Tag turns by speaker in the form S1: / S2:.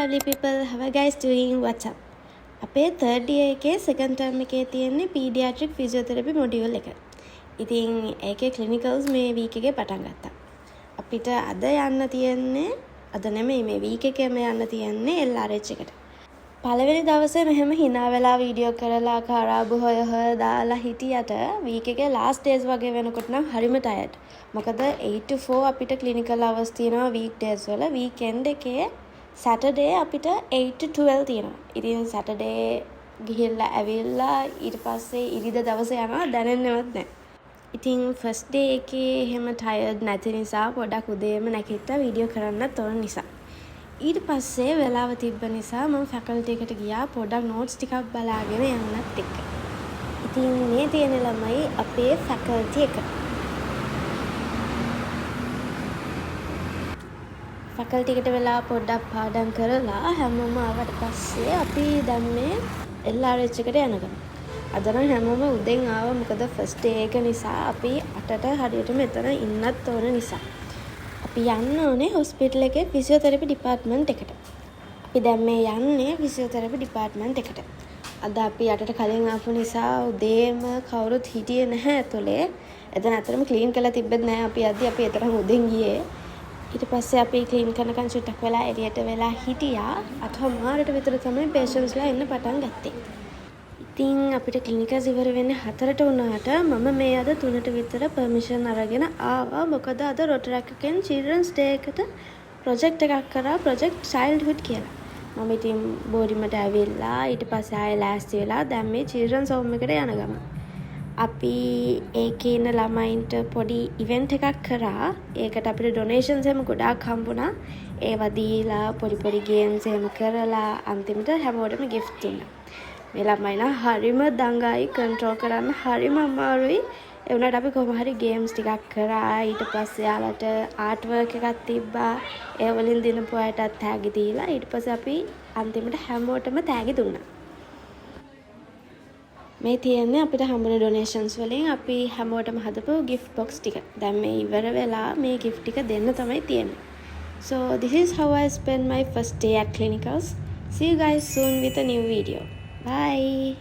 S1: lovely people, how are you guys doing? What's up? අපේ third year එකේ second term එකේ තියෙන්නේ pediatric physiotherapy module එක. ඉතින් ඒකේ clinicals මේ week එකේ පටන් ගත්තා. අපිට අද යන්න තියෙන්නේ අද නෙමෙයි මේ week එකේම යන්න තියෙන්නේ LRH එකට. පළවෙනි දවසේ මෙහෙම hina වෙලා වීඩියෝ කරලා කරාබු හොය දාලා හිටියට week එකේ last days වගේ වෙනකොට නම් හරිම tired. මොකද 8 to 4 අපිට clinical hours තියෙනවා weekdays වල. weekend එකේ Saturday අපිට 8 to 12 තියෙනවා. ඉතින් Saturday ගිහිල්ලා ඇවිල්ලා ඊට පස්සේ ඉරිදා දවසේ යනවා දැනෙන්නේවත් නැහැ. ඉතින් first day එකේ එහෙම tired නැති නිසා පොඩක් උදේම නැගිට්ටා වීඩියෝ කරන්නත් ඕන නිසා. ඊට පස්සේ වෙලාව තිබ්බ නිසා මම faculty එකට ගියා පොඩක් notes ටිකක් බලාගෙන යන්නත් එක්ක. ඉතින් මේ තියෙන ළමයි අපේ faculty එක. faculty එකට වෙලා පොඩ්ඩක් පාඩම් කරලා හැමෝම ආවට පස්සේ අපි දැන් මේ LRH එකට යනවා. අද නම් හැමෝම උදෙන් ආවා මොකද first day එක නිසා අපි 8ට හරියට මෙතන ඉන්නත් ඕන නිසා. අපි යන්න ඕනේ hospital එකේ physiotherapy department එකට. අපි දැන් මේ යන්නේ physiotherapy department එකට. අද අපි 8ට කලින් ආපු නිසා උදේම කවුරුත් හිටියේ නැහැ ඇතුලේ. එතන අතරම clean කරලා තිබ්බෙත් නැහැ අපි අද අපි එතරම් උදෙන් ගියේ. ඊට පස්සේ අපි ක්ලීන් කරනකන් චුට්ටක් වෙලා එළියට වෙලා හිටියා. අතමාරට විතර තමයි patientsලා එන්න පටන් ගත්තේ. ඉතින් අපිට ක්ලිනිකස් ඉවර වෙන්නේ 4ට වුණාට මම මේ අද 3ට විතර permission අරගෙන ආවා. මොකද අද Rotaract එකෙන් children's day එකට project එකක් කරා project childhood කියලා. මම ඉතින් බෝඩිමට ඇවිල්ලා ඊට පස්සේ ආයෙ ලෑස්ති වෙලා දැන් මේ children's home එකට යන ගමන්. අපි ඒකේ ඉන්න ළමයින්ට පොඩි ඉවෙන්ට් එකක් කරා. ඒකට අපිට ඩොනේෂන්ස් එහෙම ගොඩාක් හම්බුණා. ඒවා දීලා පොඩි ගේම්ස් එහෙම කරලා අන්තිමට හැමෝටම gift දුන්නා. මේ ළමයිලා හරිම දඟයි කන්ට්‍රෝල් කරන්න හරිම අමාරුයි. ඒ වුණාට අපි කොහොම හරි ගේම්ස් ටිකක් කරා. ඊට පස්සේ යාලට ආර්ට් වර්ක් එකක් තිබ්බා. ඒ වලින් දිනපු අයටත් තෑගි දීලා ඊට පස්සේ අපි අන්තිමට හැමෝටම තෑගි දුන්නා. මේ තියෙන්නේ අපිට හම්බුන ඩොනේෂන්ස් වලින් අපි හැමෝටම හදපු gift box ටික. දැන් මේ ඉවර වෙලා මේ gift ටික දෙන්න තමයි තියෙන්නේ. So this is how I spent my first day at clinicals. See you guys soon with a new video. Bye.